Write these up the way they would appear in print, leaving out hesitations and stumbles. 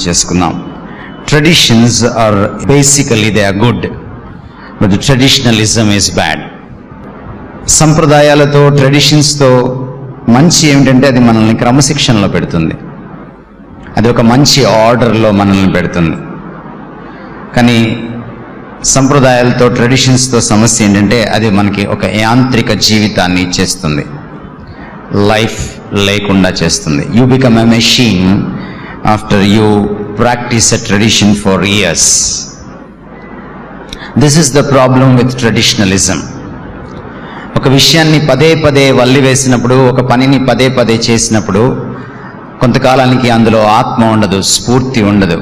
చేసుకుందాం. Traditions are basically they are good, but traditionalism is bad. సంప్రదాయాలతో ట్రెడిషన్స్తో మంచి ఏమిటంటే అది మనల్ని క్రమశిక్షణలో పెడుతుంది, అది ఒక మంచి ఆర్డర్లో మనల్ని పెడుతుంది. కానీ సంప్రదాయాలతో ట్రెడిషన్స్తో సమస్య ఏంటంటే అది మనకి ఒక యాంత్రిక జీవితాన్ని ఇచ్చేస్తుంది, లైఫ్ లేకుండా చేస్తుంది. You become a machine after you practice a tradition for years. This is the problem with traditionalism. ఒక విషయాన్ని పదే పదే వల్లి వేసినప్పుడు, ఒక పనిని పదే పదే చేసినప్పుడు కొంతకాలానికి అందులో ఆత్మ ఉండదు, స్ఫూర్తి ఉండదు,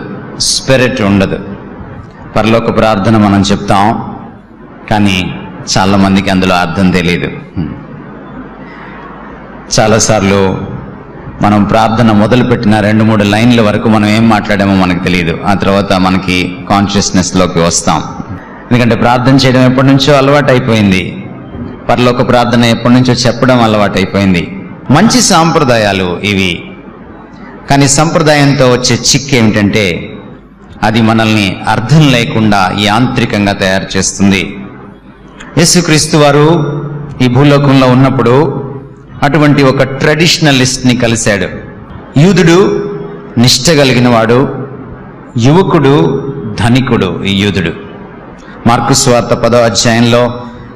స్పిరిట్ ఉండదు. పరలోక ప్రార్థన మనం చెప్తాం, కానీ చాలామందికి అందులో అర్థం తెలియదు. చాలాసార్లు మనం ప్రార్థన మొదలుపెట్టిన 2-3 లైన్ల వరకు మనం ఏం మాట్లాడామో మనకు తెలియదు. ఆ తర్వాత మనకి కాన్షియస్నెస్లోకి వస్తాం, ఎందుకంటే ప్రార్థన చేయడం ఎప్పటి నుంచో అలవాటు అయిపోయింది, పరలోక ప్రార్థన ఎప్పటి నుంచో చెప్పడం అలవాటు అయిపోయింది. మంచి సాంప్రదాయాలు ఇవి, కానీ సంప్రదాయంతో వచ్చే చిక్కు ఏమిటంటే అది మనల్ని అర్థం లేకుండా యాంత్రికంగా తయారు చేస్తుంది. యేసుక్రీస్తు వారు ఈ భూలోకంలో ఉన్నప్పుడు అటువంటి ఒక ట్రెడిషనలిస్ట్ని కలిశాడు. యూదుడు నిష్ఠ కలిగిన వాడు, యువకుడు ధనికుడు. ఈ యూదుడు మార్కు సువార్త 10వ అధ్యాయంలో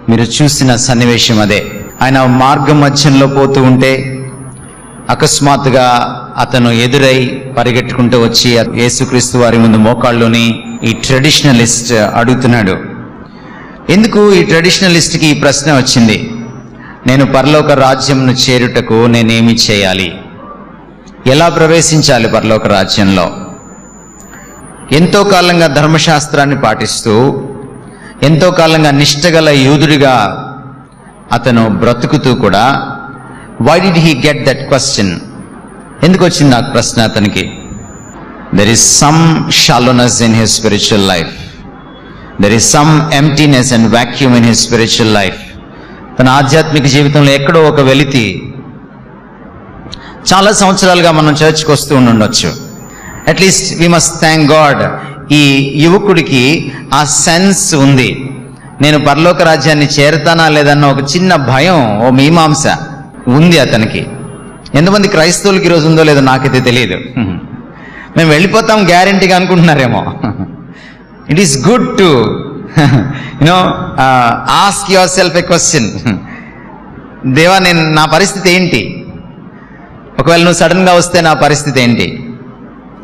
మీరు చూసిన సన్నివేశం అదే. ఆయన మార్గం మధ్యంలో పోతూ ఉంటే అకస్మాత్తుగా అతను ఎదురై పరిగెట్టుకుంటూ వచ్చి యేసుక్రీస్తు వారి ముందు మోకాళ్ళుని ఈ ట్రెడిషనలిస్ట్ అడుగుతున్నాడు. ఎందుకు ఈ ట్రెడిషనలిస్ట్కి ఈ ప్రశ్న వచ్చింది? నేను పరలోక రాజ్యంను చేరుటకు నేనేమి చేయాలి, ఎలా ప్రవేశించాలి పరలోక రాజ్యంలో? ఎంతో కాలంగా ధర్మశాస్త్రాన్ని పాటిస్తూ ఎంతో కాలంగా నిష్ఠగల యూదుడిగా అతను బ్రతుకుతూ కూడా why did he get that question? ఎందుకు వచ్చింది నాకు ప్రశ్న అతనికి? There is some shallowness in his spiritual life, there is some emptiness and vacuum in his spiritual life. తన ఆధ్యాత్మిక జీవితంలో ఎక్కడో ఒక వెలితి. చాలా సంవత్సరాలుగా మనం చర్చ్కి వస్తూ ఉండొచ్చు, at least we must thank God. ఈ యువకుడికి ఆ సెన్స్ ఉంది, నేను పరలోక రాజ్యాన్ని చేరతానా లేదన్న ఒక చిన్న భయం, ఓ మీమాంస ఉంది అతనికి. ఎంతమంది క్రైస్తవులకి ఈరోజు ఉందో లేదో నాకైతే తెలియదు. మేము వెళ్ళిపోతాం గ్యారంటీగా అనుకుంటున్నారేమో. It is good to ask your self a question. దేవా, నా పరిస్థితి ఏంటి? ఒకవేళ నువ్వు సడన్గా వస్తే నా పరిస్థితి ఏంటి?